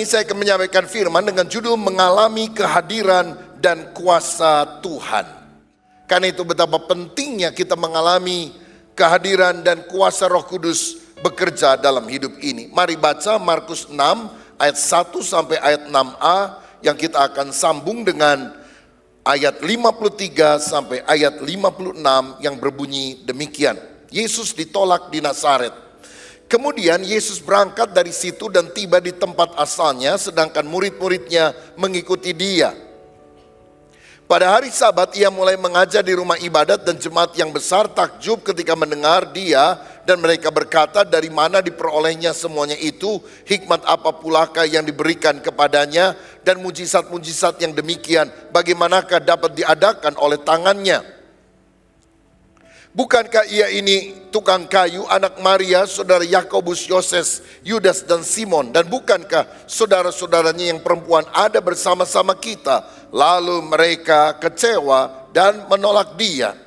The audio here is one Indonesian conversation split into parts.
saya akan menyampaikan firman dengan judul mengalami kehadiran dan kuasa Tuhan. Karena itu betapa pentingnya kita mengalami kehadiran dan kuasa Roh Kudus bekerja dalam hidup ini. Mari baca Markus 6 ayat 1 sampai ayat 6a yang kita akan sambung dengan ayat 53 sampai ayat 56 yang berbunyi demikian. Yesus ditolak di Nazaret. Kemudian Yesus berangkat dari situ dan tiba di tempat asalnya, sedangkan murid-muridnya mengikuti dia. Pada hari Sabat ia mulai mengajar di rumah ibadat dan jemaat yang besar takjub ketika mendengar dia, dan mereka berkata, dari mana diperolehnya semuanya itu, hikmat apa pulakah yang diberikan kepadanya, dan mujizat-mujizat yang demikian bagaimanakah dapat diadakan oleh tangannya? Bukankah ia ini tukang kayu, anak Maria, saudara Yakobus, Yoses, Yudas dan Simon? Dan bukankah saudara-saudaranya yang perempuan ada bersama-sama kita? Lalu mereka kecewa dan menolak dia.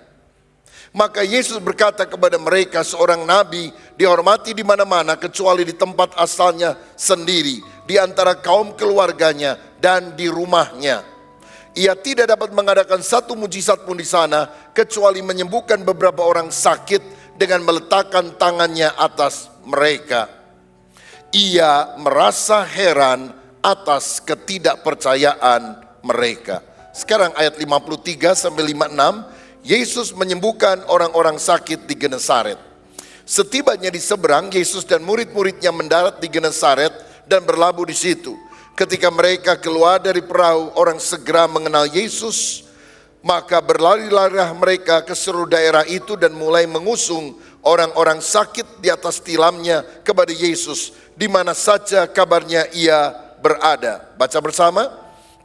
Maka Yesus berkata kepada mereka, seorang nabi dihormati di mana-mana kecuali di tempat asalnya sendiri, di antara kaum keluarganya dan di rumahnya. Ia tidak dapat mengadakan satu mujizat pun di sana, kecuali menyembuhkan beberapa orang sakit dengan meletakkan tangannya atas mereka. Ia merasa heran atas ketidakpercayaan mereka. Sekarang ayat 53 sampai 56, Yesus menyembuhkan orang-orang sakit di Genesaret. Setibanya di seberang, Yesus dan murid-muridnya mendarat di Genesaret dan berlabuh di situ. Ketika mereka keluar dari perahu, orang segera mengenal Yesus. Maka berlari-larilah mereka ke seluruh daerah itu dan mulai mengusung orang-orang sakit di atas tilamnya kepada Yesus, di mana saja kabarnya ia berada. Baca bersama.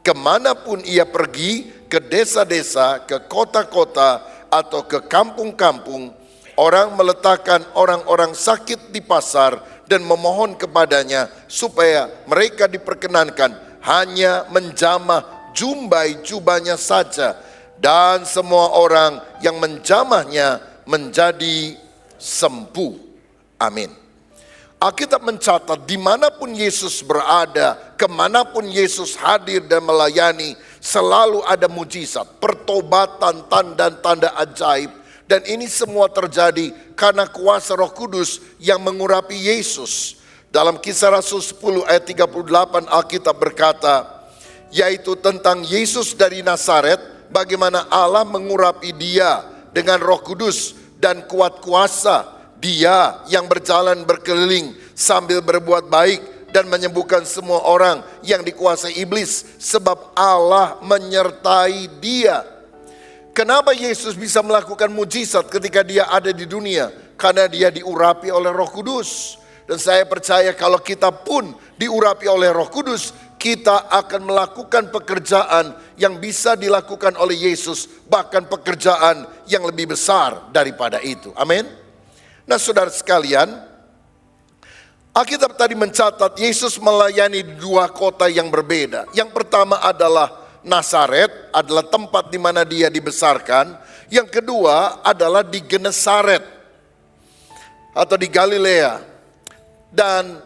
Kemanapun ia pergi, ke desa-desa, ke kota-kota, atau ke kampung-kampung, orang meletakkan orang-orang sakit di pasar dan memohon kepadanya supaya mereka diperkenankan hanya menjamah jumbai jubahnya saja, dan semua orang yang menjamahnya menjadi sembuh. Amin. Alkitab mencatat dimanapun Yesus berada, kemanapun Yesus hadir dan melayani, selalu ada mujizat, pertobatan, tanda-tanda ajaib. Dan ini semua terjadi karena kuasa Roh Kudus yang mengurapi Yesus. Dalam Kisah Rasul 10 ayat 38 Alkitab berkata, yaitu tentang Yesus dari Nazaret, bagaimana Allah mengurapi dia dengan Roh Kudus dan kuat kuasa. Dia yang berjalan berkeliling sambil berbuat baik dan menyembuhkan semua orang yang dikuasai iblis, sebab Allah menyertai dia. Kenapa Yesus bisa melakukan mujizat ketika dia ada di dunia? Karena dia diurapi oleh Roh Kudus. Dan saya percaya kalau kita pun diurapi oleh Roh Kudus, kita akan melakukan pekerjaan yang bisa dilakukan oleh Yesus, bahkan pekerjaan yang lebih besar daripada itu. Amin. Nah, saudara sekalian, Alkitab tadi mencatat Yesus melayani di dua kota yang berbeda. Yang pertama adalah Nazaret, adalah tempat di mana dia dibesarkan. Yang kedua adalah di Genesaret atau di Galilea. Dan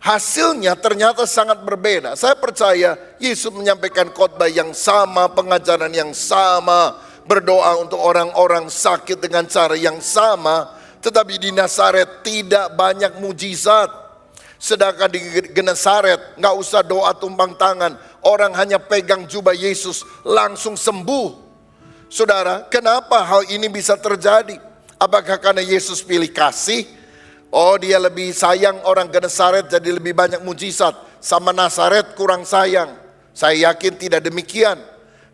hasilnya ternyata sangat berbeda. Saya percaya Yesus menyampaikan khotbah yang sama, pengajaran yang sama, berdoa untuk orang-orang sakit dengan cara yang sama. Tetapi di Nazaret tidak banyak mujizat. Sedangkan di Genesaret nggak usah doa tumpang tangan, orang hanya pegang jubah Yesus langsung sembuh. Saudara, kenapa hal ini bisa terjadi? Apakah karena Yesus pilih kasih? Oh, dia lebih sayang orang Genesaret jadi lebih banyak mujizat, sama Nazaret kurang sayang. Saya yakin tidak demikian,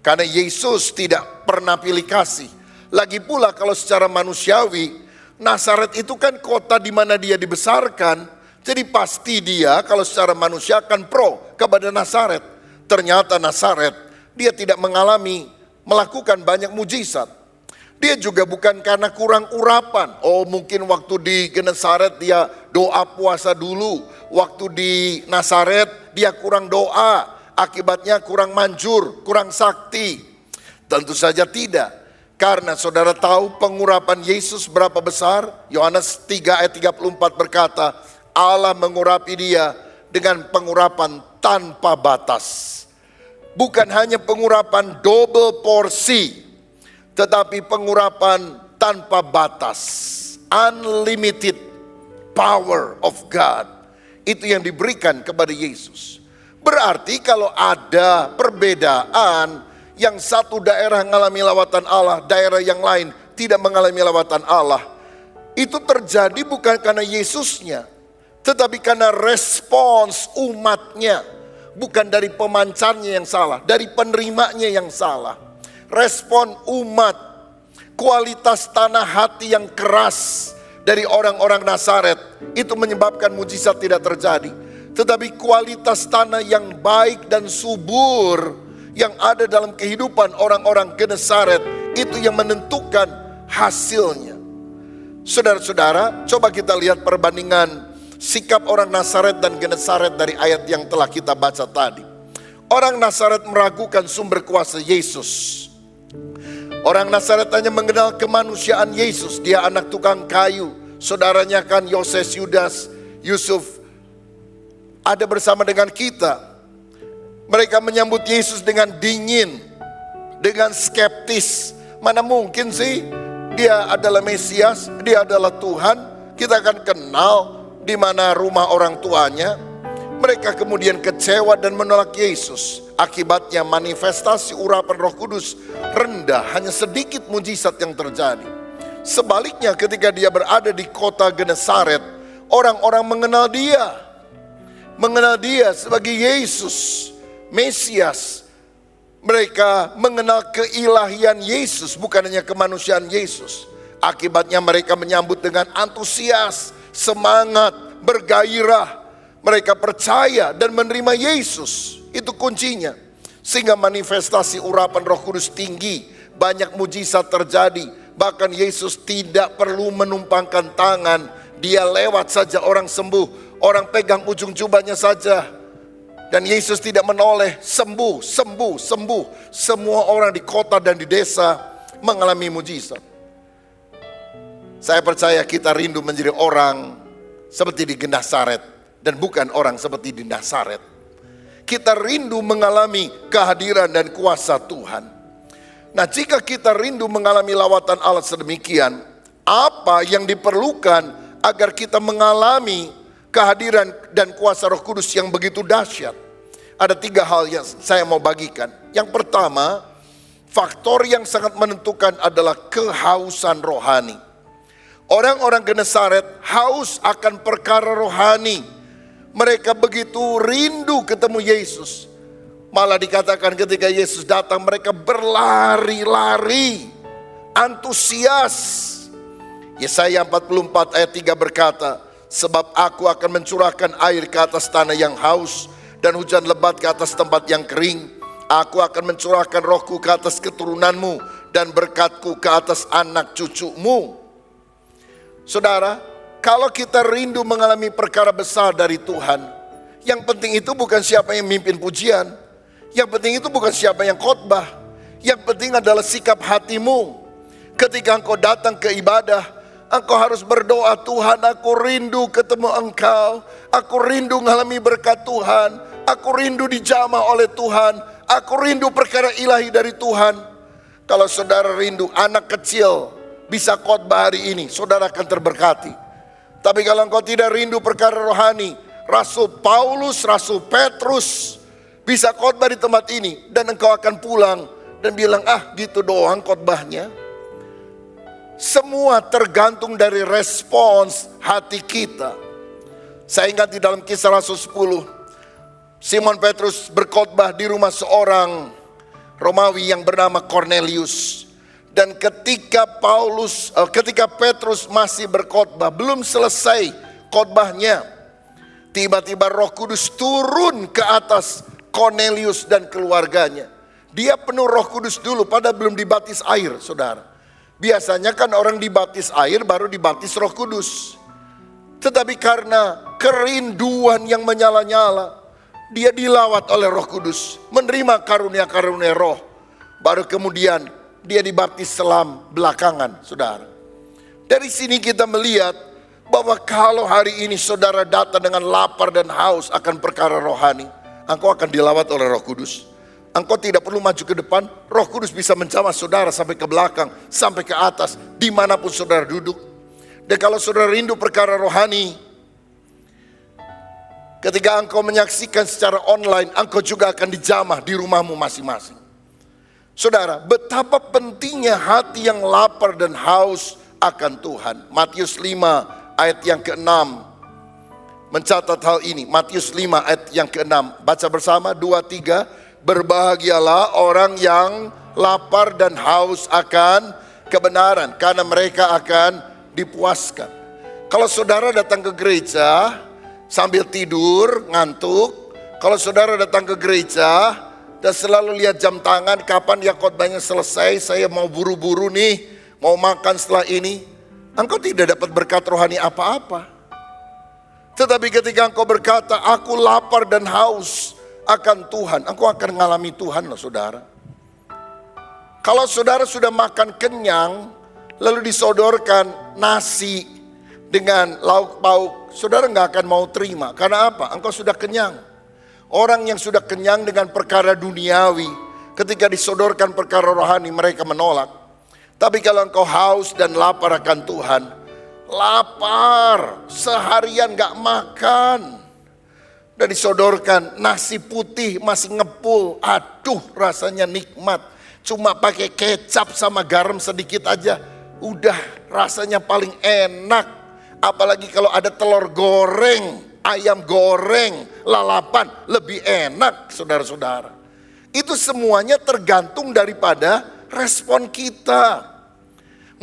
karena Yesus tidak pernah pilih kasih. Lagi pula kalau secara manusiawi, Nazaret itu kan kota di mana dia dibesarkan, jadi pasti dia kalau secara manusia akan pro kepada Nazaret. Ternyata Nazaret dia tidak melakukan banyak mujizat. Dia juga bukan karena kurang urapan. Oh, mungkin waktu di Genesaret dia doa puasa dulu, waktu di Nazaret dia kurang doa, akibatnya kurang manjur, kurang sakti. Tentu saja tidak. Karena saudara tahu pengurapan Yesus berapa besar? Yohanes 3 ayat 34 berkata, Allah mengurapi dia dengan pengurapan tanpa batas. Bukan hanya pengurapan double porsi, tetapi pengurapan tanpa batas. Unlimited power of God. Itu yang diberikan kepada Yesus. Berarti kalau ada perbedaan, yang satu daerah mengalami lawatan Allah, daerah yang lain tidak mengalami lawatan Allah, itu terjadi bukan karena Yesusnya, tetapi karena respons umatnya. Bukan dari pemancarnya yang salah, dari penerimanya yang salah. Respon umat, kualitas tanah hati yang keras dari orang-orang Nazaret, itu menyebabkan mujizat tidak terjadi. Tetapi kualitas tanah yang baik dan subur yang ada dalam kehidupan orang-orang Genesaret, itu yang menentukan hasilnya. Saudara-saudara, coba kita lihat perbandingan sikap orang Nazaret dan Genesaret dari ayat yang telah kita baca tadi. Orang Nazaret meragukan sumber kuasa Yesus. Orang Nazaret hanya mengenal kemanusiaan Yesus. Dia anak tukang kayu. Saudaranya kan Yoses, Yudas, Yusuf ada bersama dengan kita. Mereka menyambut Yesus dengan dingin, dengan skeptis. Mana mungkin sih dia adalah Mesias, dia adalah Tuhan. Kita akan kenal di mana rumah orang tuanya. Mereka kemudian kecewa dan menolak Yesus. Akibatnya manifestasi urapan Roh Kudus rendah, hanya sedikit mujizat yang terjadi. Sebaliknya ketika dia berada di kota Genesaret, orang-orang mengenal dia sebagai Yesus, Mesias. Mereka mengenal keilahian Yesus, bukan hanya kemanusiaan Yesus. Akibatnya mereka menyambut dengan antusias, semangat, bergairah. Mereka percaya dan menerima Yesus. Itu kuncinya. Sehingga manifestasi urapan Roh Kudus tinggi. Banyak mujizat terjadi. Bahkan Yesus tidak perlu menumpangkan tangan. Dia lewat saja, orang sembuh. Orang pegang ujung jubahnya saja. Dan Yesus tidak menoleh, sembuh, sembuh, sembuh. Semua orang di kota dan di desa mengalami mujizat. Saya percaya kita rindu menjadi orang seperti di Genesaret dan bukan orang seperti di Nazaret. Kita rindu mengalami kehadiran dan kuasa Tuhan. Nah, jika kita rindu mengalami lawatan Allah sedemikian, apa yang diperlukan agar kita mengalami kehadiran dan kuasa Roh Kudus yang begitu dahsyat? Ada 3 hal yang saya mau bagikan. Yang pertama, faktor yang sangat menentukan adalah kehausan rohani. Orang-orang Genesaret haus akan perkara rohani. Mereka begitu rindu ketemu Yesus. Malah dikatakan ketika Yesus datang mereka berlari-lari, antusias. Yesaya 44 ayat 3 berkata, sebab aku akan mencurahkan air ke atas tanah yang haus dan hujan lebat ke atas tempat yang kering. Aku akan mencurahkan rohku ke atas keturunanmu dan berkatku ke atas anak cucumu. Saudara, kalau kita rindu mengalami perkara besar dari Tuhan, yang penting itu bukan siapa yang mimpin pujian, yang penting itu bukan siapa yang khotbah, yang penting adalah sikap hatimu. Ketika engkau datang ke ibadah, engkau harus berdoa, Tuhan aku rindu ketemu Engkau, aku rindu mengalami berkat Tuhan, aku rindu dijamah oleh Tuhan, aku rindu perkara ilahi dari Tuhan. Kalau saudara rindu anak kecil bisa khotbah hari ini, saudara akan terberkati. Tapi kalau engkau tidak rindu perkara rohani, Rasul Paulus, Rasul Petrus bisa khotbah di tempat ini, dan engkau akan pulang dan bilang, gitu doang khotbahnya. Semua tergantung dari respons hati kita. Saya ingat di dalam Kisah Rasul 10, Simon Petrus berkhotbah di rumah seorang Romawi yang bernama Cornelius. Dan ketika Petrus masih berkhotbah, belum selesai khotbahnya, tiba-tiba Roh Kudus turun ke atas Cornelius dan keluarganya. Dia penuh Roh Kudus dulu, padahal belum dibaptis air, saudara. Biasanya kan orang dibaptis air baru dibaptis Roh Kudus. Tetapi karena kerinduan yang menyala-nyala, dia dilawat oleh Roh Kudus, menerima karunia-karunia Roh. Baru kemudian dia dibaptis selam belakangan, saudara. Dari sini kita melihat bahwa kalau hari ini saudara datang dengan lapar dan haus akan perkara rohani, engkau akan dilawat oleh Roh Kudus. Engkau tidak perlu maju ke depan, Roh Kudus bisa menjamah saudara sampai ke belakang, sampai ke atas, dimanapun saudara duduk. Dan kalau saudara rindu perkara rohani, ketika engkau menyaksikan secara online, engkau juga akan dijamah di rumahmu masing-masing. Saudara, betapa pentingnya hati yang lapar dan haus akan Tuhan. Matius 5 ayat yang ke-6 mencatat hal ini. Matius 5 ayat yang ke-6. Baca bersama, 2, 3. Berbahagialah orang yang lapar dan haus akan kebenaran, karena mereka akan dipuaskan. Kalau saudara datang ke gereja sambil tidur, ngantuk. Kalau saudara datang ke gereja dan selalu lihat jam tangan, kapan ya khotbahnya selesai, saya mau buru-buru nih, mau makan setelah ini. Engkau tidak dapat berkat rohani apa-apa. Tetapi ketika engkau berkata, aku lapar dan haus akan Tuhan, engkau akan mengalami Tuhan loh saudara. Kalau saudara sudah makan kenyang, lalu disodorkan nasi dengan lauk pauk, saudara nggak akan mau terima. Karena apa? Engkau sudah kenyang. Orang yang sudah kenyang dengan perkara duniawi, ketika disodorkan perkara rohani, mereka menolak. Tapi kalau engkau haus dan lapar akan Tuhan, lapar seharian nggak makan, dan disodorkan nasi putih masih ngepul, aduh rasanya nikmat. Cuma pakai kecap sama garam sedikit aja, udah rasanya paling enak. Apalagi kalau ada telur goreng, ayam goreng, lalapan, lebih enak saudara-saudara. Itu semuanya tergantung daripada respon kita.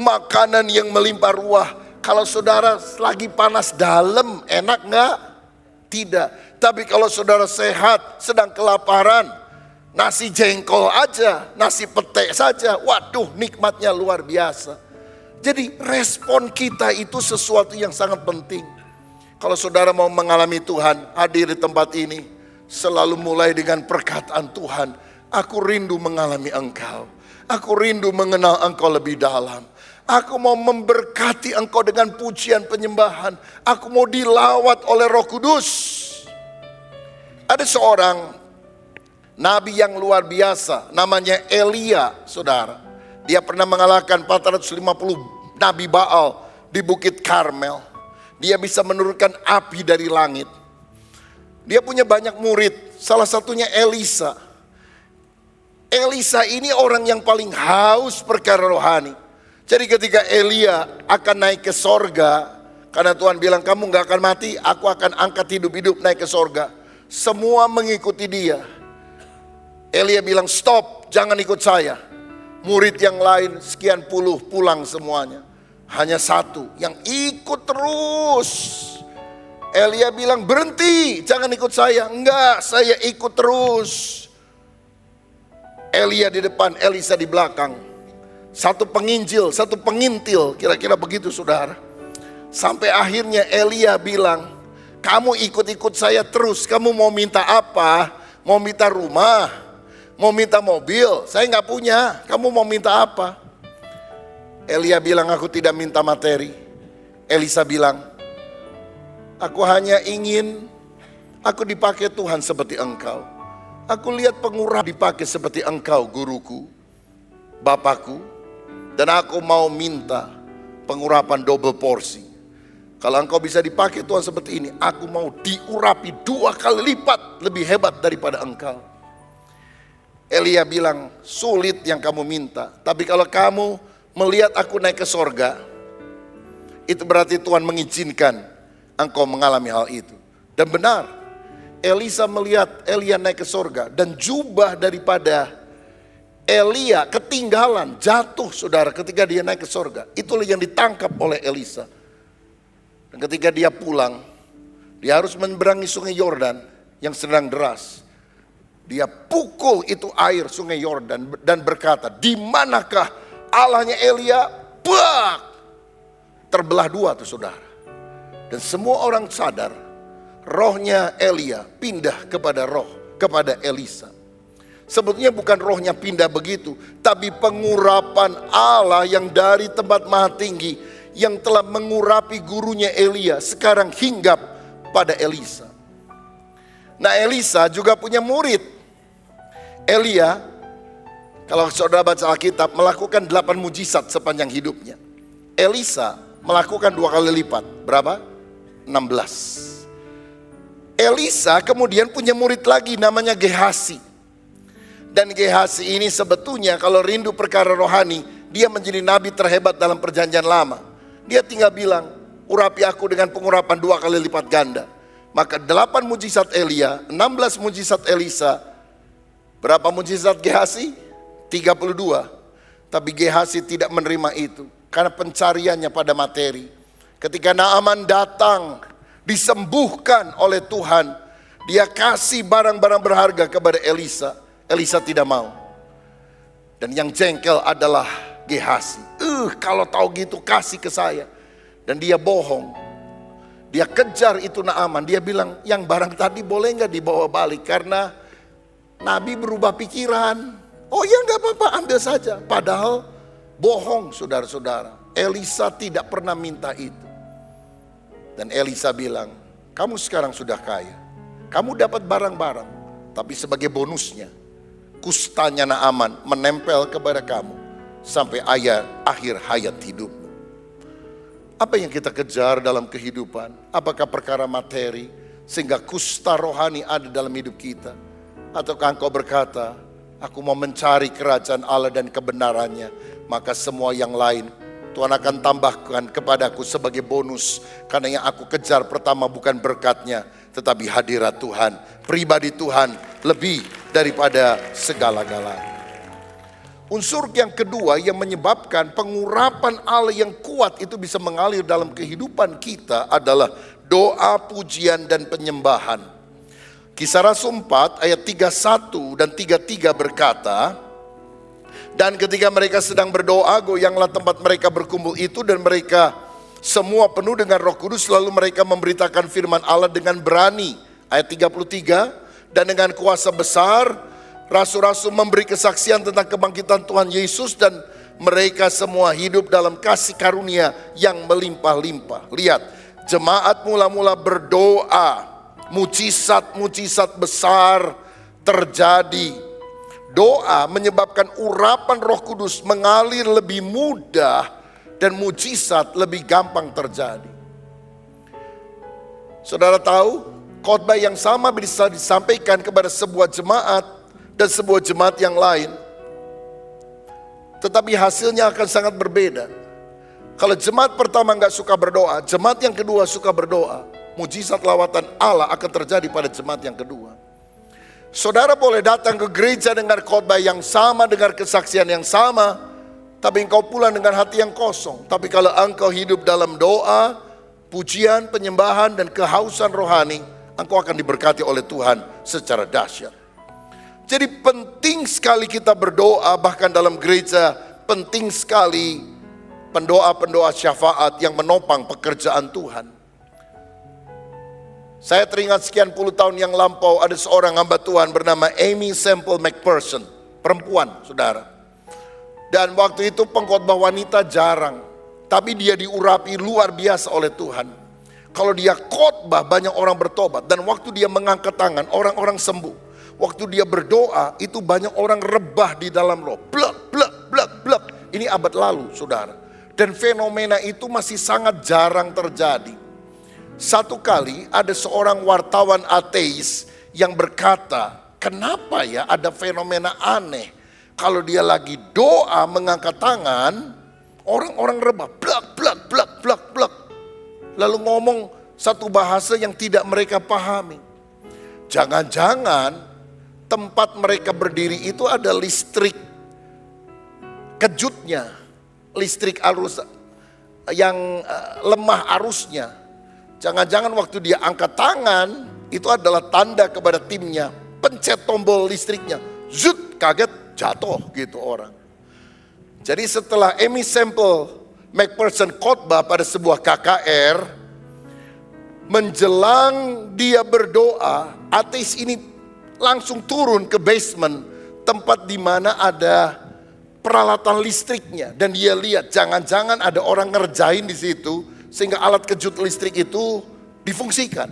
Makanan yang melimpah ruah, kalau saudara lagi panas dalam, enak nggak? Tidak. Tapi kalau saudara sehat, sedang kelaparan, nasi jengkol aja, nasi pete saja, waduh nikmatnya luar biasa. Jadi respon kita itu sesuatu yang sangat penting. Kalau saudara mau mengalami Tuhan, hadir di tempat ini, selalu mulai dengan perkataan Tuhan, aku rindu mengalami Engkau, aku rindu mengenal Engkau lebih dalam. Aku mau memberkati Engkau dengan pujian penyembahan, aku mau dilawat oleh Roh Kudus. Ada seorang nabi yang luar biasa, namanya Elia, saudara. Dia pernah mengalahkan 450 nabi Baal di Bukit Karmel. Dia bisa menurunkan api dari langit. Dia punya banyak murid, salah satunya Elisa. Elisa ini orang yang paling haus perkara rohani. Jadi ketika Elia akan naik ke sorga, karena Tuhan bilang kamu gak akan mati, aku akan angkat hidup-hidup naik ke sorga. Semua mengikuti dia. Elia bilang stop, jangan ikut saya. Murid yang lain sekian puluh pulang semuanya. Hanya satu yang ikut terus. Elia bilang berhenti, jangan ikut saya. Enggak, saya ikut terus. Elia di depan, Elisa di belakang. Satu penginjil, satu pengintil, kira-kira begitu saudara. Sampai akhirnya Elia bilang, kamu ikut-ikut saya terus, kamu mau minta apa? Mau minta rumah? Mau minta mobil? Saya nggak punya, kamu mau minta apa? Elia bilang, aku tidak minta materi. Elisa bilang, aku hanya ingin aku dipakai Tuhan seperti engkau. Aku lihat pengurap dipakai seperti engkau, guruku, bapakku. Dan aku mau minta pengurapan double porsi. Kalau engkau bisa dipakai Tuhan seperti ini, aku mau diurapi 2 kali lipat lebih hebat daripada engkau. Elia bilang, sulit yang kamu minta. Tapi kalau kamu melihat aku naik ke sorga, itu berarti Tuhan mengizinkan engkau mengalami hal itu. Dan benar, Elisa melihat Elia naik ke sorga. Dan jubah daripada Elia ketinggalan, jatuh saudara ketika dia naik ke sorga. Itulah yang ditangkap oleh Elisa. Dan ketika dia pulang, dia harus menyeberangi sungai Yordan yang sedang deras. Dia pukul itu air sungai Yordan dan berkata, di manakah Allahnya Elia? Bak! Terbelah 2 tuh saudara. Dan semua orang sadar, rohnya Elia pindah kepada Elisa. Sebetulnya bukan rohnya pindah begitu, tapi pengurapan Allah yang dari tempat maha tinggi, yang telah mengurapi gurunya Elia, sekarang hinggap pada Elisa. Nah, Elisa juga punya murid. Elia, kalau saudara baca Alkitab, melakukan 8 mujizat sepanjang hidupnya. Elisa melakukan 2 kali lipat. Berapa? 16. Elisa kemudian punya murid lagi namanya Gehasi. Dan Gehasi ini sebetulnya kalau rindu perkara rohani, dia menjadi nabi terhebat dalam perjanjian lama. Dia tinggal bilang, urapi aku dengan pengurapan 2 kali lipat ganda. Maka 8 mujizat Elia, 16 mujizat Elisa. Berapa mujizat Gehasi? 32. Tapi Gehasi tidak menerima itu karena pencariannya pada materi. Ketika Naaman datang, disembuhkan oleh Tuhan, dia kasih barang-barang berharga kepada Elisa. Elisa tidak mau. Dan yang jengkel adalah Gehasi. Kalau tahu gitu kasih ke saya. Dan dia bohong. Dia kejar itu Naaman. Dia bilang, yang barang tadi boleh nggak dibawa balik? Karena Nabi berubah pikiran. Oh ya nggak apa-apa, ambil saja. Padahal bohong, saudara-saudara. Elisa tidak pernah minta itu. Dan Elisa bilang, kamu sekarang sudah kaya. Kamu dapat barang-barang. Tapi sebagai bonusnya, kustanya Naaman menempel kepada kamu sampai akhir hayat hidupmu. Apa yang kita kejar dalam kehidupan? Apakah perkara materi sehingga kusta rohani ada dalam hidup kita? Ataukah engkau berkata, aku mau mencari kerajaan Allah dan kebenarannya, maka semua yang lain Tuhan akan tambahkan kepadaku sebagai bonus. Karena yang aku kejar pertama bukan berkatnya, tetapi hadirat Tuhan, pribadi Tuhan lebih daripada segala-galanya. Unsur yang kedua yang menyebabkan pengurapan Allah yang kuat itu bisa mengalir dalam kehidupan kita adalah doa, pujian, dan penyembahan. Kisah Rasul 4 ayat 31 dan 33 berkata, dan ketika mereka sedang berdoa, goyanglah tempat mereka berkumpul itu, dan mereka semua penuh dengan Roh Kudus, lalu mereka memberitakan firman Allah dengan berani. Ayat 33, dan dengan kuasa besar, rasul-rasul memberi kesaksian tentang kebangkitan Tuhan Yesus, dan mereka semua hidup dalam kasih karunia yang melimpah-limpah. Lihat, jemaat mula-mula berdoa, mujizat-mujizat besar terjadi. Doa menyebabkan urapan Roh Kudus mengalir lebih mudah dan mujizat lebih gampang terjadi. Saudara tahu, khotbah yang sama bisa disampaikan kepada sebuah jemaat dan sebuah jemaat yang lain. Tetapi hasilnya akan sangat berbeda. Kalau jemaat pertama nggak suka berdoa, jemaat yang kedua suka berdoa, mujizat lawatan Allah akan terjadi pada jemaat yang kedua. Saudara boleh datang ke gereja dengan khotbah yang sama, dengan kesaksian yang sama, tapi engkau pulang dengan hati yang kosong. Tapi kalau engkau hidup dalam doa, pujian, penyembahan, dan kehausan rohani, engkau akan diberkati oleh Tuhan secara dahsyat. Jadi penting sekali kita berdoa, bahkan dalam gereja penting sekali pendoa-pendoa syafaat yang menopang pekerjaan Tuhan. Saya teringat sekian puluh tahun yang lampau ada seorang hamba Tuhan bernama Aimee Semple McPherson, perempuan, saudara. Dan waktu itu pengkhotbah wanita jarang, tapi dia diurapi luar biasa oleh Tuhan. Kalau dia khotbah banyak orang bertobat, dan waktu dia mengangkat tangan orang-orang sembuh. Waktu dia berdoa itu banyak orang rebah di dalam roh. Blak, blak, blak, blak. Ini abad lalu, saudara. Dan fenomena itu masih sangat jarang terjadi. Satu kali ada seorang wartawan ateis yang berkata, kenapa ya ada fenomena aneh. Kalau dia lagi doa mengangkat tangan, orang-orang rebah, blak, blak, blak, blak, blak. Lalu ngomong satu bahasa yang tidak mereka pahami. Jangan-jangan tempat mereka berdiri itu ada listrik kejutnya, listrik arus yang lemah arusnya. Jangan-jangan waktu dia angkat tangan, itu adalah tanda kepada timnya. Pencet tombol listriknya, zut, kaget, jatuh gitu orang. Jadi setelah Aimee Semple McPherson khotbah pada sebuah KKR, menjelang dia berdoa, ateis ini langsung turun ke basement, tempat di mana ada peralatan listriknya. Dan dia lihat, jangan-jangan ada orang ngerjain di situ, sehingga alat kejut listrik itu difungsikan.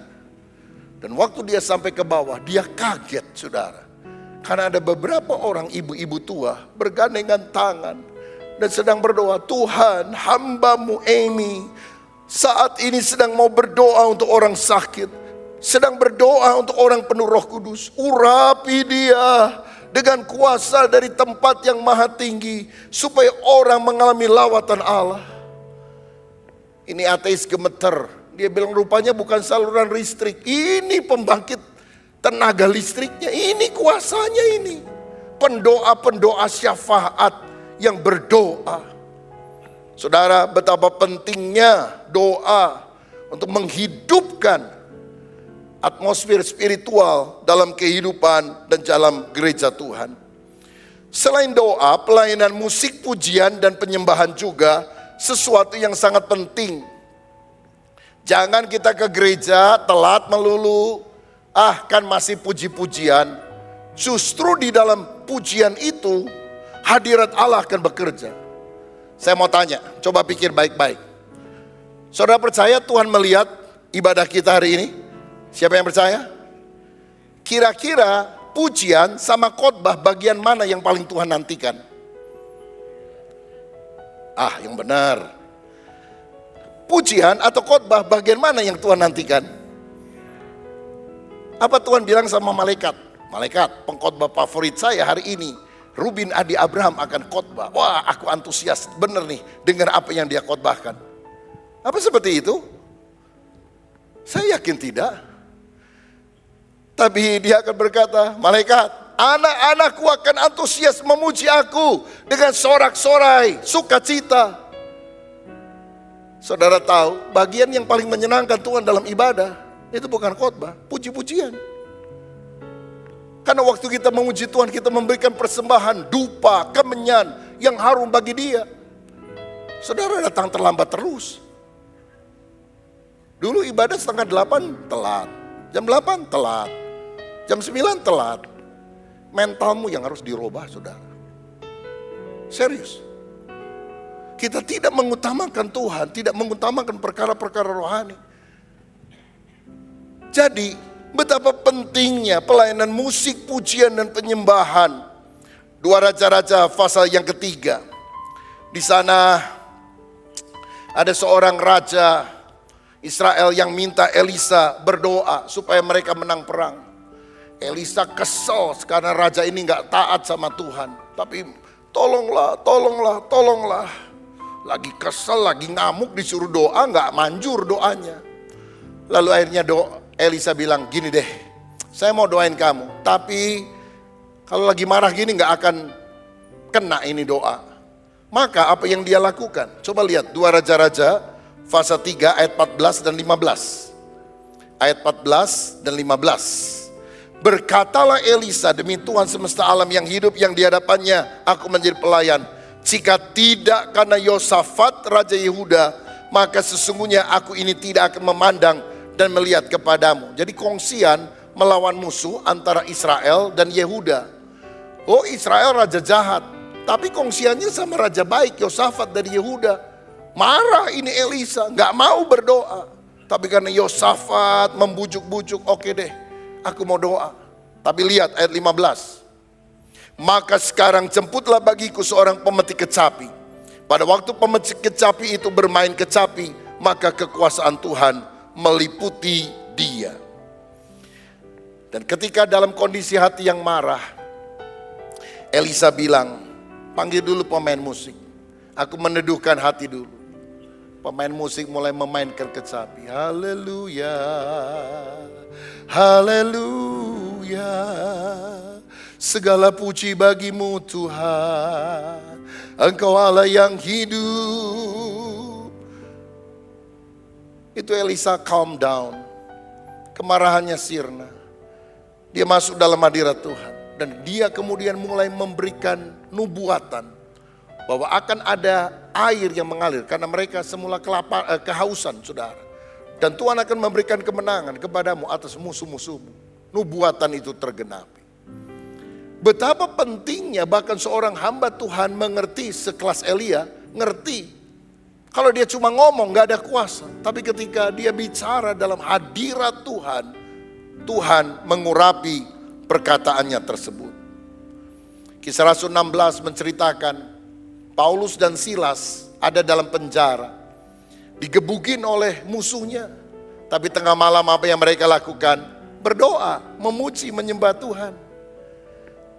Dan waktu dia sampai ke bawah, dia kaget saudara. Karena ada beberapa orang ibu-ibu tua bergandengan tangan dan sedang berdoa, Tuhan, hamba-Mu Amy saat ini sedang mau berdoa untuk orang sakit, sedang berdoa untuk orang penuh Roh Kudus. Urapi dia dengan kuasa dari tempat yang maha tinggi, supaya orang mengalami lawatan Allah. Ini ateis gemeter. Dia bilang rupanya bukan saluran listrik, ini pembangkit tenaga listriknya, ini kuasanya ini. Pendoa-pendoa syafaat yang berdoa. Saudara, betapa pentingnya doa untuk menghidupkan atmosfer spiritual dalam kehidupan dan dalam gereja Tuhan. Selain doa, pelayanan musik, pujian, dan penyembahan juga sesuatu yang sangat penting. Jangan kita ke gereja telat melulu, kan masih puji-pujian. Justru di dalam pujian itu hadirat Allah akan bekerja. Saya mau tanya, coba pikir baik-baik. Saudara percaya Tuhan melihat ibadah kita hari ini? Siapa yang percaya? Kira-kira pujian sama khotbah bagian mana yang paling Tuhan nantikan? Yang benar. Pujian atau khotbah bagian mana yang Tuhan nantikan? Apa Tuhan bilang sama malaikat? Malaikat, pengkhotbah favorit saya hari ini, Rubin Adi Abraham akan khotbah. Wah, aku antusias bener nih dengar apa yang dia khotbahkan. Apa seperti itu? Saya yakin tidak. Tapi dia akan berkata, malaikat, anak-anakku akan antusias memuji aku dengan sorak-sorai, sukacita. Saudara tahu, bagian yang paling menyenangkan Tuhan dalam ibadah, itu bukan khotbah, puji-pujian. Karena waktu kita memuji Tuhan, kita memberikan persembahan, dupa, kemenyan yang harum bagi Dia. Saudara datang terlambat terus. Dulu ibadah 7:30 telat, jam 8 telat, jam 9 telat. Mentalmu yang harus dirubah saudara. Serius. Kita tidak mengutamakan Tuhan, tidak mengutamakan perkara-perkara rohani. Jadi betapa pentingnya pelayanan musik, pujian, dan penyembahan. 2 Raja-Raja pasal yang ketiga. Di sana ada seorang raja Israel yang minta Elisa berdoa supaya mereka menang perang. Elisa kesel karena raja ini gak taat sama Tuhan. Tapi tolonglah, tolonglah, tolonglah. Lagi kesel, lagi ngamuk, disuruh doa, gak manjur doanya. Lalu akhirnya Elisa bilang, gini deh, saya mau doain kamu. Tapi kalau lagi marah gini gak akan kena ini doa. Maka apa yang dia lakukan? Coba lihat 2 Raja-Raja pasal 3 ayat 14 dan 15. Ayat 14 dan 15. Berkatalah Elisa, demi Tuhan semesta alam yang hidup yang di hadapannya aku menjadi pelayan. Jika tidak karena Yosafat Raja Yehuda, maka sesungguhnya aku ini tidak akan memandang dan melihat kepadamu. Jadi kongsian melawan musuh antara Israel dan Yehuda. Oh, Israel raja jahat, tapi kongsiannya sama raja baik Yosafat dari Yehuda. Marah ini Elisa, gak mau berdoa. Tapi karena Yosafat membujuk-bujuk, oke deh, aku mau doa. Tapi lihat ayat 15. Maka sekarang jemputlah bagiku seorang pemetik kecapi. Pada waktu pemetik kecapi itu bermain kecapi, maka kekuasaan Tuhan meliputi dia. Dan ketika dalam kondisi hati yang marah, Elisa bilang, panggil dulu pemain musik. Aku meneduhkan hati dulu. Pemain musik mulai memainkan kecapi. Haleluya, haleluya. Segala puji bagimu Tuhan, Engkau Allah yang hidup. Itu Elisa calm down. Kemarahannya sirna. Dia masuk dalam hadirat Tuhan. Dan dia kemudian mulai memberikan nubuatan. Bahwa akan ada air yang mengalir. Karena mereka semula kehausan saudara. Dan Tuhan akan memberikan kemenangan kepadamu atas musuh-musuhmu. Nubuatan itu tergenapi. Betapa pentingnya bahkan seorang hamba Tuhan mengerti sekelas Elia, ngerti. Kalau dia cuma ngomong gak ada kuasa. Tapi ketika dia bicara dalam hadirat Tuhan, Tuhan mengurapi perkataannya tersebut. Kisah Rasul 16 menceritakan Paulus dan Silas ada dalam penjara, digebukin oleh musuhnya. Tapi tengah malam apa yang mereka lakukan? Berdoa, memuji, menyembah Tuhan.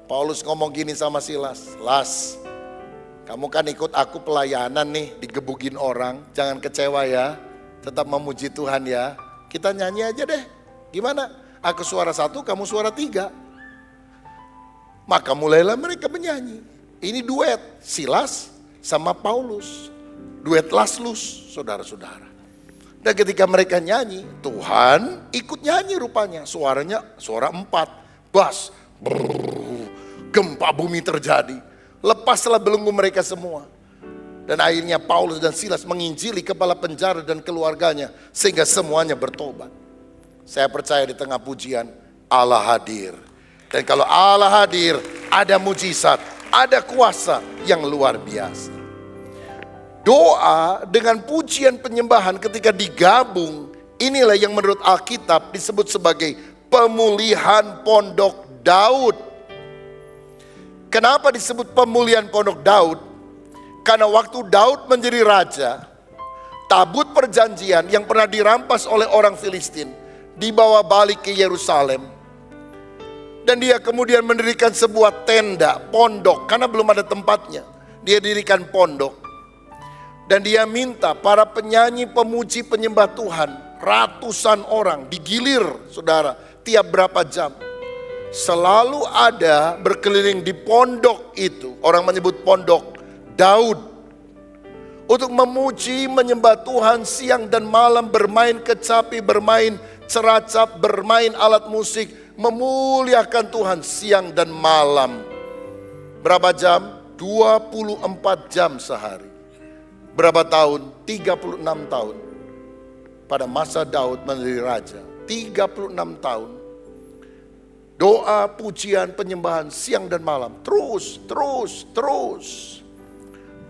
Paulus ngomong gini sama Silas, Las, kamu kan ikut aku pelayanan nih, digebukin orang, jangan kecewa ya, tetap memuji Tuhan ya. Kita nyanyi aja deh, gimana? Aku suara 1, kamu suara 3. Maka mulailah mereka menyanyi. Ini duet Silas sama Paulus. Duet Laslus, saudara-saudara. Dan ketika mereka nyanyi, Tuhan ikut nyanyi rupanya. Suaranya suara 4, bas, brrr, gempa bumi terjadi. Lepaslah belenggu mereka semua. Dan akhirnya Paulus dan Silas menginjili kepala penjara dan keluarganya. Sehingga semuanya bertobat. Saya percaya di tengah pujian Allah hadir. Dan kalau Allah hadir, ada mujizat, ada kuasa yang luar biasa. Doa dengan pujian penyembahan ketika digabung, inilah yang menurut Alkitab disebut sebagai pemulihan pondok Daud. Kenapa disebut pemulihan pondok Daud? Karena waktu Daud menjadi raja, tabut perjanjian yang pernah dirampas oleh orang Filistin dibawa balik ke Yerusalem. Dan dia kemudian mendirikan sebuah tenda, pondok, karena belum ada tempatnya. Dia dirikan pondok. Dan dia minta para penyanyi, pemuji, penyembah Tuhan, ratusan orang digilir, saudara, tiap berapa jam. Selalu ada berkeliling di pondok itu, orang menyebut pondok Daud. Untuk memuji, menyembah Tuhan siang dan malam, bermain kecapi, bermain ceracap, bermain alat musik, memuliakan Tuhan siang dan malam. Berapa jam? 24 jam sehari. Berapa tahun? 36 tahun. Pada masa Daud menjadi raja, 36 tahun. Doa, pujian, penyembahan siang dan malam. Terus.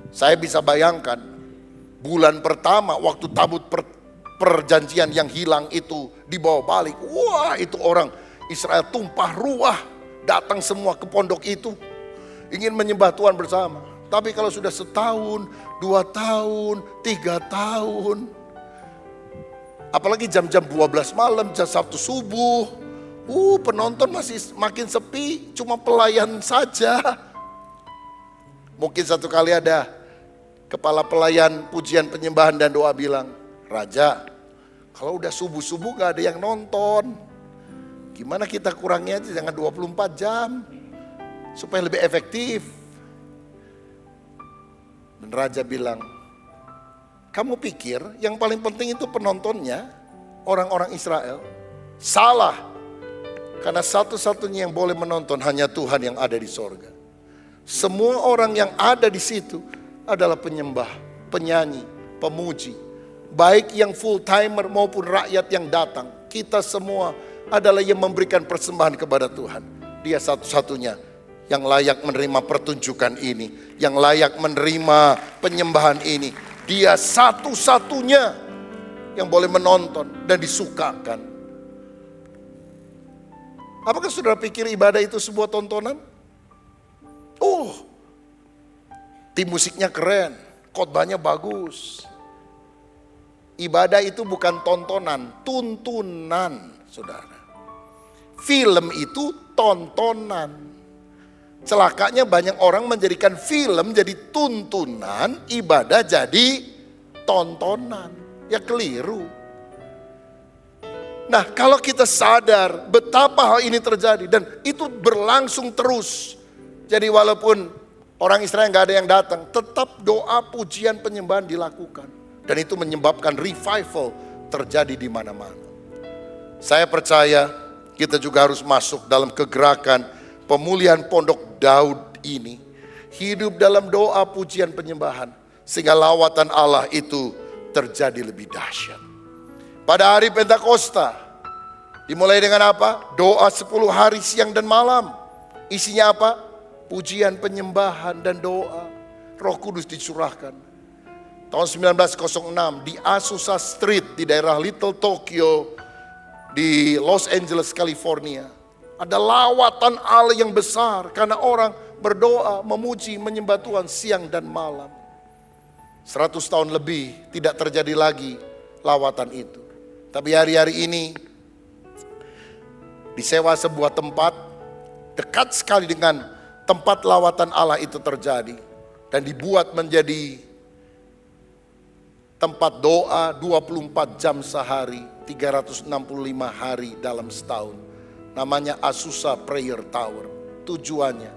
Saya bisa bayangkan bulan pertama waktu tabut perjanjian yang hilang itu dibawa balik. Wah, itu orang Israel tumpah ruah, datang semua ke pondok itu, ingin menyembah Tuhan bersama. Tapi kalau sudah setahun, 2 tahun, 3 tahun, apalagi jam-jam 12 malam, jam 1 subuh, penonton masih makin sepi, cuma pelayan saja. Mungkin satu kali ada kepala pelayan pujian penyembahan dan doa bilang, Raja, kalau udah subuh-subuh gak ada yang nonton, gimana kita kurangnya aja, jangan 24 jam, supaya lebih efektif. Dan Raja bilang, kamu pikir yang paling penting itu penontonnya, orang-orang Israel? Salah, karena satu-satunya yang boleh menonton hanya Tuhan yang ada di sorga. Semua orang yang ada di situ adalah penyembah, penyanyi, pemuji. Baik yang full timer maupun rakyat yang datang, kita semua adalah yang memberikan persembahan kepada Tuhan. Dia satu-satunya yang layak menerima pertunjukan ini, yang layak menerima penyembahan ini. Dia satu-satunya yang boleh menonton dan disukakan. Apakah saudara pikir ibadah itu sebuah tontonan? Tim musiknya keren, khotbahnya bagus. Ibadah itu bukan tontonan, tuntunan, saudara. Film itu tontonan. Celakanya banyak orang menjadikan film jadi tuntunan, ibadah jadi tontonan. Ya keliru. Nah, kalau kita sadar betapa hal ini terjadi dan itu berlangsung terus. Jadi walaupun orang Israel gak ada yang datang, tetap doa, pujian, penyembahan dilakukan. Dan itu menyebabkan revival terjadi di mana-mana. Saya percaya kita juga harus masuk dalam kegerakan pemulihan pondok Daud ini. Hidup dalam doa, pujian, penyembahan. Sehingga lawatan Allah itu terjadi lebih dahsyat. Pada hari Pentakosta, dimulai dengan apa? Doa 10 hari siang dan malam. Isinya apa? Pujian, penyembahan, dan doa. Roh Kudus dicurahkan. Tahun 1906 di Azusa Street di daerah Little Tokyo, di Los Angeles, California. Ada lawatan Allah yang besar karena orang berdoa, memuji, menyembah Tuhan siang dan malam. 100 tahun lebih tidak terjadi lagi lawatan itu. Tapi hari-hari ini disewa sebuah tempat dekat sekali dengan tempat lawatan Allah itu terjadi. Dan dibuat menjadi tempat doa 24 jam sehari, 365 hari dalam setahun. Namanya Azusa Prayer Tower. Tujuannya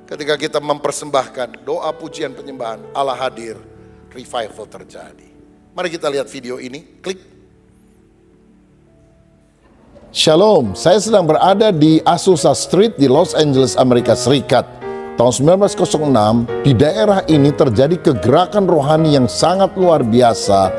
ketika kita mempersembahkan doa pujian penyembahan, Allah hadir, revival terjadi. Mari kita lihat video ini, klik. Shalom, saya sedang berada di Azusa Street di Los Angeles, Amerika Serikat. Tahun 1906, di daerah ini terjadi kegerakan rohani yang sangat luar biasa,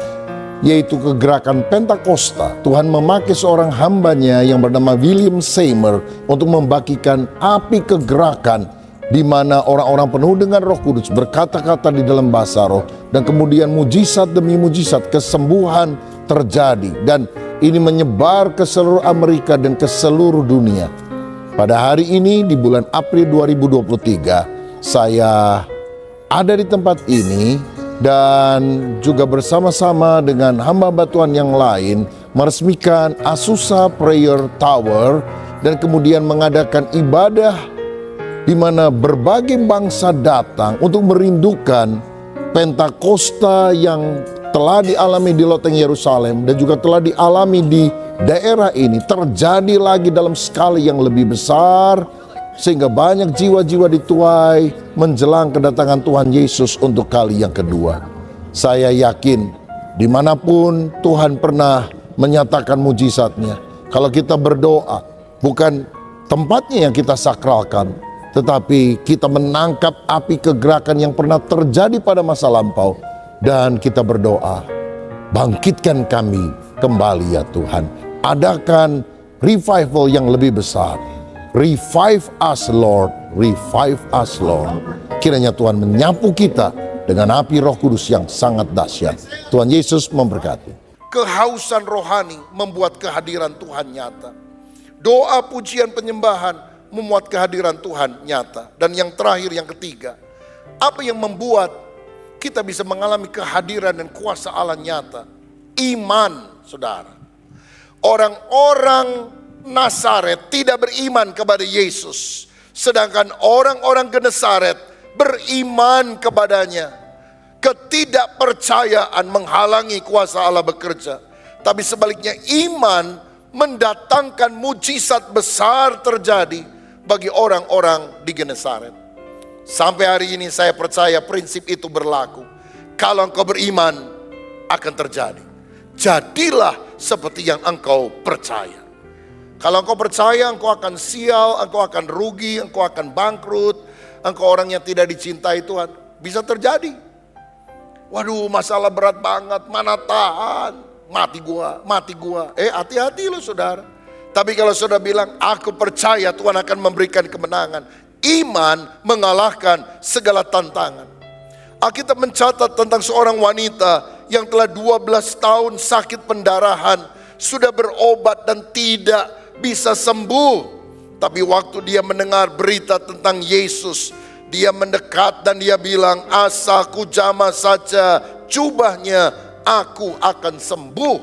yaitu kegerakan Pentakosta. Tuhan memakai seorang hambanya yang bernama William Seymour untuk membagikan api kegerakan, di mana orang-orang penuh dengan Roh Kudus berkata-kata di dalam bahasa roh, dan kemudian mujizat demi mujizat kesembuhan terjadi, dan ini menyebar ke seluruh Amerika dan ke seluruh dunia. Pada hari ini di bulan April 2023, saya ada di tempat ini dan juga bersama-sama dengan hamba Tuhan yang lain meresmikan Azusa Prayer Tower dan kemudian mengadakan ibadah di mana berbagai bangsa datang untuk merindukan Pentakosta yang telah dialami di loteng Yerusalem dan juga telah dialami di daerah ini terjadi lagi dalam skala yang lebih besar, sehingga banyak jiwa-jiwa dituai menjelang kedatangan Tuhan Yesus untuk kali yang kedua. Saya yakin dimanapun Tuhan pernah menyatakan mujizatnya, kalau kita berdoa bukan tempatnya yang kita sakralkan, tetapi kita menangkap api kegerakan yang pernah terjadi pada masa lampau, dan kita berdoa, bangkitkan kami kembali ya Tuhan. Adakan revival yang lebih besar. Revive us Lord, revive us Lord. Kiranya Tuhan menyapu kita dengan api Roh Kudus yang sangat dahsyat. Tuhan Yesus memberkati. Kehausan rohani membuat kehadiran Tuhan nyata. Doa pujian penyembahan membuat kehadiran Tuhan nyata. Dan yang terakhir, yang ketiga, apa yang membuat kita bisa mengalami kehadiran dan kuasa Allah nyata? Iman, saudara. Orang-orang Nazaret tidak beriman kepada Yesus, sedangkan orang-orang Genesaret beriman kepadanya. Ketidakpercayaan menghalangi kuasa Allah bekerja, tapi sebaliknya iman mendatangkan mujizat besar terjadi bagi orang-orang di Genesaret. Sampai hari ini saya percaya prinsip itu berlaku. Kalau engkau beriman, akan terjadi. Jadilah seperti yang engkau percaya. Kalau engkau percaya, engkau akan sial, engkau akan rugi, engkau akan bangkrut, engkau orang yang tidak dicintai Tuhan. Bisa terjadi. Waduh, masalah berat banget, mana tahan, mati gua. Hati-hati loh saudara. Tapi kalau saudara bilang, aku percaya Tuhan akan memberikan kemenangan. Iman mengalahkan segala tantangan. Alkitab mencatat tentang seorang wanita yang telah 12 tahun sakit pendarahan, sudah berobat dan tidak bisa sembuh. Tapi waktu dia mendengar berita tentang Yesus, dia mendekat dan dia bilang, asalku jamah saja jubahnya, aku akan sembuh.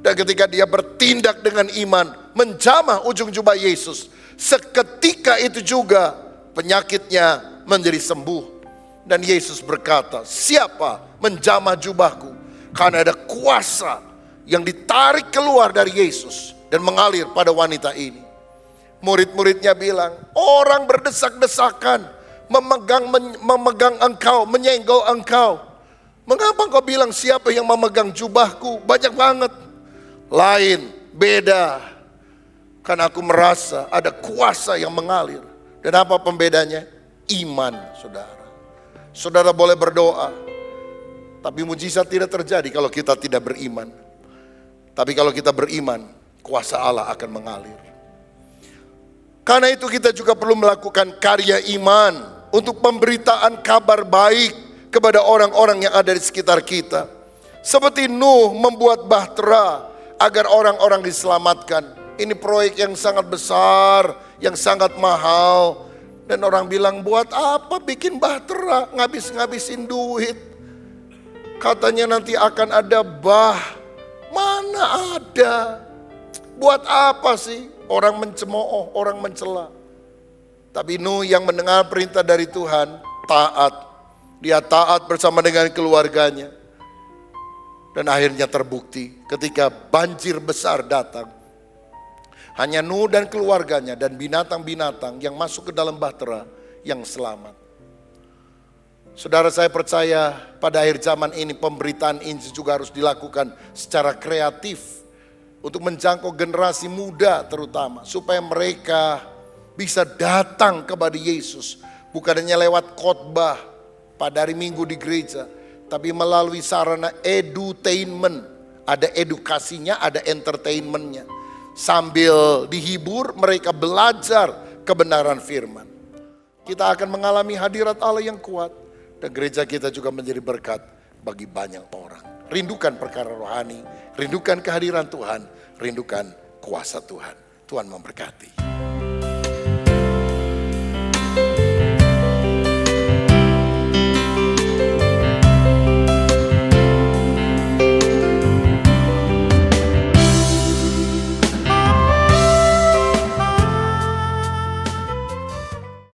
Dan ketika dia bertindak dengan iman, menjamah ujung jubah Yesus, seketika itu juga penyakitnya menjadi sembuh. Dan Yesus berkata, siapa menjamah jubahku? Karena ada kuasa yang ditarik keluar dari Yesus dan mengalir pada wanita ini. Murid-muridnya bilang, orang berdesak-desakan memegang engkau, menyenggol engkau. Mengapa engkau bilang siapa yang memegang jubahku? Banyak banget. Lain, beda. Karena aku merasa ada kuasa yang mengalir. Dan apa pembedanya? Iman, saudara. Saudara boleh berdoa, tapi mujizat tidak terjadi kalau kita tidak beriman. Tapi kalau kita beriman, kuasa Allah akan mengalir. Karena itu kita juga perlu melakukan karya iman untuk pemberitaan kabar baik kepada orang-orang yang ada di sekitar kita. Seperti Nuh membuat bahtera agar orang-orang diselamatkan. Ini proyek yang sangat besar, yang sangat mahal. Dan orang bilang, buat apa bikin bahtera, ngabis-ngabisin duit. Katanya nanti akan ada bah. Mana ada? Buat apa sih? Orang mencemooh, orang mencela. Tapi Nuh yang mendengar perintah dari Tuhan, taat. Dia taat bersama dengan keluarganya. Dan akhirnya terbukti ketika banjir besar datang. Hanya Nuh dan keluarganya dan binatang-binatang yang masuk ke dalam bahtera yang selamat. Saudara, saya percaya pada akhir zaman ini pemberitaan Injil juga harus dilakukan secara kreatif. Untuk menjangkau generasi muda terutama. Supaya mereka bisa datang kepada Yesus. Bukan hanya lewat khotbah pada hari Minggu di gereja. Tapi melalui sarana edutainment. Ada edukasinya, ada entertainmentnya. Sambil dihibur mereka belajar kebenaran firman. Kita akan mengalami hadirat Allah yang kuat. Dan gereja kita juga menjadi berkat bagi banyak orang. Rindukan perkara rohani, rindukan kehadiran Tuhan, rindukan kuasa Tuhan. Tuhan memberkati.